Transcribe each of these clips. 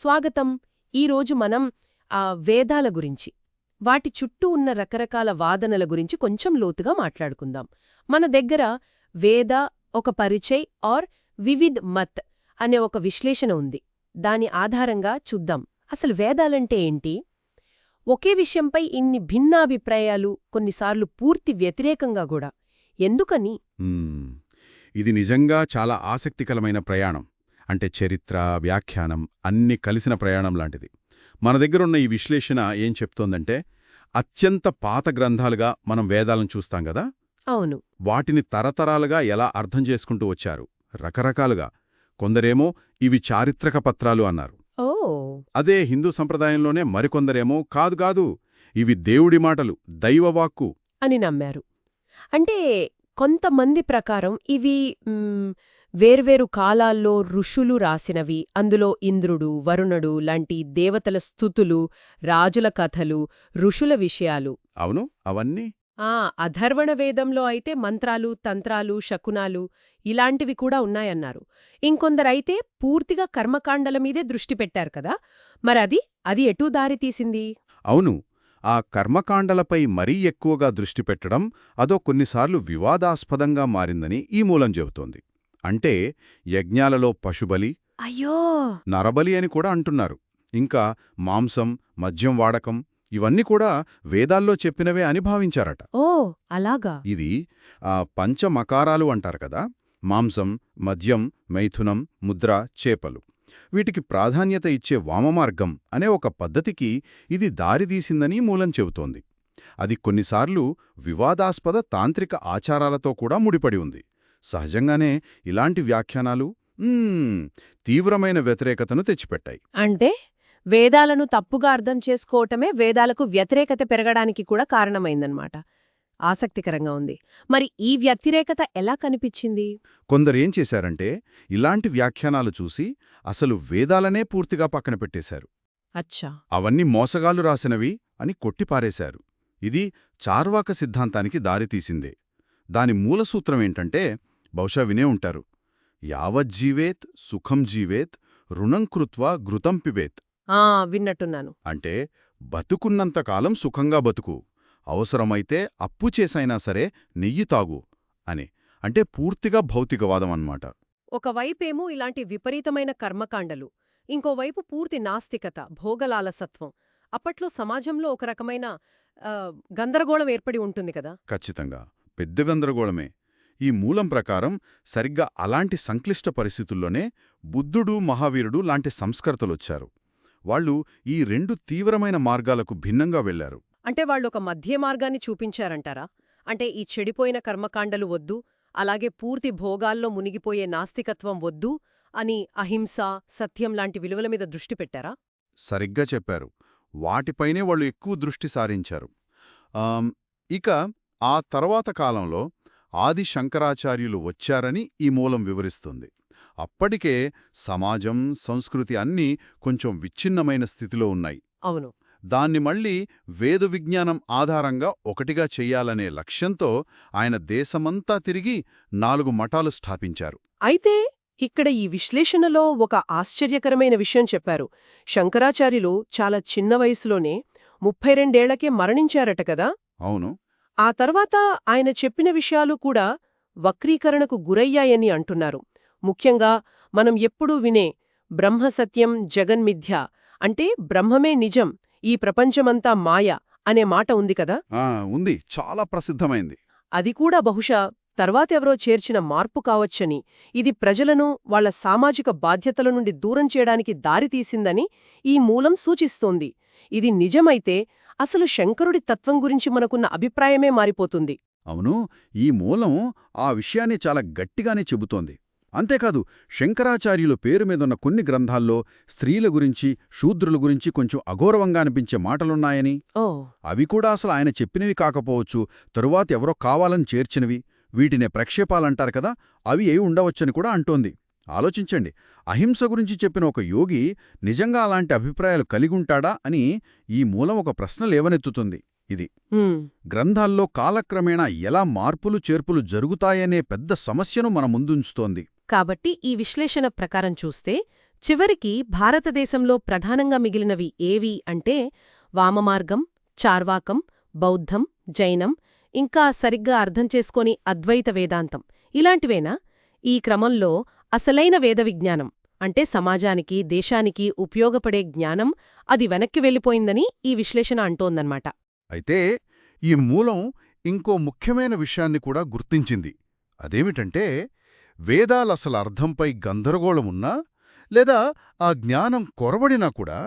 స్వాగతం. ఈరోజు మనం వేదాల గురించి, వాటి చుట్టూ ఉన్న రకరకాల వాదనల గురించి కొంచెం లోతుగా మాట్లాడుకుందాం. మన దగ్గర వేద ఒక పరిచయ్ ఆర్ వివిధ్ మత్ అనే ఒక విశ్లేషణ ఉంది. దాని ఆధారంగా చూద్దాం అసలు వేదాలంటే ఏంటి. ఒకే విషయంపై ఇన్ని భిన్నాభిప్రాయాలు, కొన్నిసార్లు పూర్తి వ్యతిరేకంగా కూడా ఎందుకని? ఇది నిజంగా చాలా ఆసక్తికరమైన ప్రయాణం. అంటే చరిత్ర, వ్యాఖ్యానం అన్నీ కలిసిన ప్రయాణం లాంటిది. మన దగ్గరున్న ఈ విశ్లేషణ ఏం చెప్తోందంటే, అత్యంత పాత గ్రంథాలుగా మనం వేదాలను చూస్తాం గదా. అవును. వాటిని తరతరాలుగా ఎలా అర్థం చేసుకుంటూ వచ్చారు, రకరకాలుగా. కొందరేమో ఇవి చారిత్రక పత్రాలు అన్నారు. ఓ. అదే హిందూ సంప్రదాయంలోనే మరికొందరేమో కాదు, ఇవి దేవుడి మాటలు, దైవవాక్కు అని నమ్మారు. అంటే కొంతమంది ప్రకారం ఇవి వేర్వేరు కాలాల్లో ఋషులు రాసినవి. అందులో ఇంద్రుడు, వరుణుడు లాంటి దేవతల స్తుతులు, రాజుల కథలు, ఋషుల విషయాలు. అవును, అవన్నీ. అథర్వణ వేదంలో అయితే మంత్రాలు, తంత్రాలు, శకునాలు ఇలాంటివి కూడా ఉన్నాయన్నారు. ఇంకొందరైతే పూర్తిగా కర్మకాండల మీదే దృష్టి పెట్టారు కదా. అది ఎటూ దారితీసింది? అవును, ఆ కర్మకాండలపై మరీ ఎక్కువగా దృష్టి పెట్టడం అదో కొన్నిసార్లు వివాదాస్పదంగా మారిందని ఈ మూలం చెబుతోంది. అంటే యజ్ఞాలలో పశుబలి, అయ్యో, నరబలి అని కూడా అంటున్నారు. ఇంకా మాంసం, మద్యం వాడకం ఇవన్నీ కూడా వేదాల్లో చెప్పినవే అని భావించారట. ఓ అలాగా. ఇది పంచమకారాలు అంటారు కదా. మాంసం, మద్యం, మైథునం, ముద్ర, చేపలు. వీటికి ప్రాధాన్యత ఇచ్చే వామమార్గం అనే ఒక పద్ధతికి ఇది దారితీసిందని మూలం చెబుతోంది. అది కొన్నిసార్లు వివాదాస్పద తాంత్రిక ఆచారాలతో కూడా ముడిపడి ఉంది. సహజంగానే ఇలాంటి వ్యాఖ్యానాలు తీవ్రమైన వ్యతిరేకతను తెచ్చిపెట్టాయి. అంటే వేదాలను తప్పుగా అర్థం చేసుకోవటమే వేదాలకు వ్యతిరేకత పెరగడానికి కూడా కారణమైందన్నమాట. ఆసక్తికరంగా ఉంది. మరి ఈ వ్యతిరేకత ఎలా కనిపించింది? కొందరేం చేశారంటే ఇలాంటి వ్యాఖ్యానాలు చూసి అసలు వేదాలనే పూర్తిగా పక్కన పెట్టేశారు. అచ్చా. అవన్నీ మోసగాళ్లు రాసినవి అని కొట్టిపారేశారు. ఇది చార్వాక సిద్ధాంతానికి దారితీసిందే. దాని మూలసూత్రమేంటంటే, బహుశా వినే ఉంటారు, యావజ్జీవేత్ సుఖం జీవేత్ రుణం కృత్వా ఘృతం పిబేత్. విన్నట్టున్నాను. అంటే బతుకున్నంతకాలం సుఖంగా బతుకు, అవసరమైతే అప్పు చేసైనా సరే నెయ్యి తాగు అని. అంటే పూర్తిగా భౌతికవాదం అన్నమాట. ఒకవైపేమో ఇలాంటి విపరీతమైన కర్మకాండలు, ఇంకోవైపు పూర్తి నాస్తికత, భోగలాలసత్వం. అప్పట్లో సమాజంలో ఒక రకమైన గందరగోళం ఏర్పడి ఉంటుంది కదా. ఖచ్చితంగా పెద్ద గందరగోళమే. ఈ మూలం ప్రకారం సరిగ్గా అలాంటి సంక్లిష్ట పరిస్థితుల్లోనే బుద్ధుడు, మహావీరుడు లాంటి సంస్కర్తలొచ్చారు. వాళ్ళు ఈ రెండు తీవ్రమైన మార్గాలకు భిన్నంగా వెళ్లారు. అంటే వాళ్ళొక మధ్య మార్గాన్ని చూపించారంటారా? అంటే ఈ చెడిపోయిన కర్మకాండలు వద్దు, అలాగే పూర్తి భోగాల్లో మునిగిపోయే నాస్తికత్వం వద్దు అని అహింస, సత్యం లాంటి విలువల మీద దృష్టి పెట్టారా? సరిగ్గా చెప్పారు. వాటిపైనే వాళ్ళు ఎక్కువ దృష్టి సారించారు. ఇక ఆ తర్వాత కాలంలో ఆది శంకరాచార్యులు వచ్చారని ఈ మూలం వివరిస్తుంది. అప్పటికే సమాజం, సంస్కృతి అన్నీ కొంచెం విచ్ఛిన్నమైన స్థితిలో ఉన్నాయి. అవును. దాన్ని మళ్లీ వేద విజ్ఞానం ఆధారంగా ఒకటిగా చెయ్యాలనే లక్ష్యంతో ఆయన దేశమంతా తిరిగి 4 మఠాలు స్థాపించారు. అయితే ఇక్కడ ఈ విశ్లేషణలో ఒక ఆశ్చర్యకరమైన విషయం చెప్పారు. శంకరాచార్యులు చాలా చిన్న వయసులోనే 32 ఏళ్లకే మరణించారట కదా. అవును. ఆ తర్వాత ఆయన చెప్పిన విషయాలు కూడా వక్రీకరణకు గురయ్యాయని అంటున్నారు. ముఖ్యంగా మనం ఎప్పుడూ వినే బ్రహ్మసత్యం జగన్మిథ్య, అంటే బ్రహ్మమే నిజం, ఈ ప్రపంచమంతా మాయ అనే మాట ఉంది కదా. ఉంది, చాలా ప్రసిద్ధమైంది. అది కూడా బహుశా తర్వాతెవరో చేర్చిన మార్పు కావచ్చని, ఇది ప్రజలను వాళ్ల సామాజిక బాధ్యతల నుండి దూరం చేయడానికి దారితీసిందని ఈ మూలం సూచిస్తోంది. ఇది నిజమైతే అసలు శంకరుడి తత్వం గురించి మనకున్న అభిప్రాయమే మారిపోతుంది. అవును, ఈ మూలం ఆ విషయాన్ని చాలా గట్టిగానే చెబుతోంది. అంతేకాదు, శంకరాచార్యుల పేరు మీదున్న కొన్ని గ్రంథాల్లో స్త్రీల గురించి, శూద్రుల గురించి కొంచెం అఘోరవంగా అనిపించే మాటలున్నాయని, అవి కూడా అసలు ఆయన చెప్పినవి కాకపోవచ్చు, తరువాత ఎవరో కావాలని చేర్చినవి, వీటినే ప్రక్షేపాలంటారు కదా, అవి అయి ఉండవచ్చని కూడా అంటోంది. ఆలోచించండి, అహింస గురించి చెప్పిన ఒక యోగి నిజంగా అలాంటి అభిప్రాయాలు కలిగుంటాడా అని ఈ మూలం ఒక ప్రశ్న లేవనెత్తుతుంది. ఇది గ్రంథాల్లో కాలక్రమేణా ఎలా మార్పులు చేర్పులు జరుగుతాయనే పెద్ద సమస్యను మన ముందుంచుతోంది. కాబట్టి ఈ విశ్లేషణ ప్రకారం చూస్తే చివరికి భారతదేశంలో ప్రధానంగా మిగిలినవి ఏవి అంటే వామమార్గం, చార్వాకం, బౌద్ధం, జైనం, ఇంకా సరిగ్గా అర్థం చేసుకోని అద్వైత వేదాంతం ఇలాంటివేనా? ఈ క్రమంలో అసలైన వేద విజ్ఞానం అంటే సమాజానికి, దేశానికి ఉపయోగపడే జ్ఞానం అది వెనక్కి వెళ్ళిపోయిందని ఈ విశ్లేషణ అంటోందన్నమాట. అయితే ఈ మూలం ఇంకో ముఖ్యమైన విషయాన్ని కూడా గుర్తించింది. అదేమిటంటే వేదాలసల అర్థంపై గందరగోళమున్నా లేదా ఆ జ్ఞానం కొరబడినా కూడా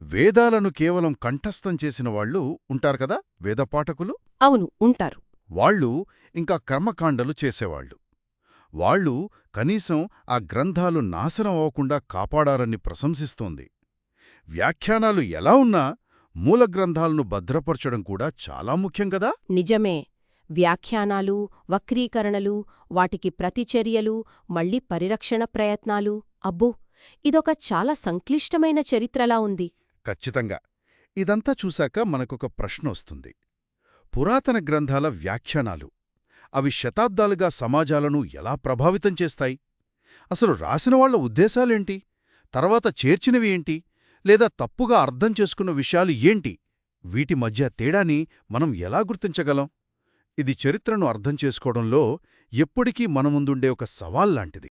వేదాలను కేవలం కంఠస్థం చేసిన వాళ్ళు ఉంటారు కదా వేదపాఠకులు. అవును, ఉంటారు. వాళ్ళు ఇంకా కర్మకాండలు చేసేవాళ్ళు. వాళ్ళు కనీసం ఆ గ్రంథాలు నాశనం అవ్వకుండా కాపాడారని ప్రశంసిస్తోంది. వ్యాఖ్యానాలు ఎలా ఉన్నా మూల గ్రంథాలను భద్రపరచడం కూడా చాలా ముఖ్యం కదా. నిజమే. వ్యాఖ్యానాలు, వక్రీకరణలు, వాటికి ప్రతిచర్యలు, మళ్ళీ పరిరక్షణ ప్రయత్నాలు, అబ్బో, ఇదొక చాలా సంక్లిష్టమైన చరిత్రలా ఉంది. ఖచ్చితంగా. ఇదంతా చూశాక మనకొక ప్రశ్న వస్తుంది. పురాతన గ్రంథాల వ్యాఖ్యానాలు అవి శతాబ్దాలుగా సమాజాలను ఎలా ప్రభావితం చేస్తాయి? అసలు రాసినవాళ్ల ఉద్దేశాలేంటి? తర్వాత చేర్చినవి ఏంటి? లేదా తప్పుగా అర్థం చేసుకున్న విషయాలు ఏంటి? వీటి మధ్య తేడాని మనం ఎలా గుర్తించగలం? ఇది చరిత్రను అర్థం చేసుకోవడంలో ఎప్పటికీ మన ముందుండే ఒక సవాల్లాంటిది.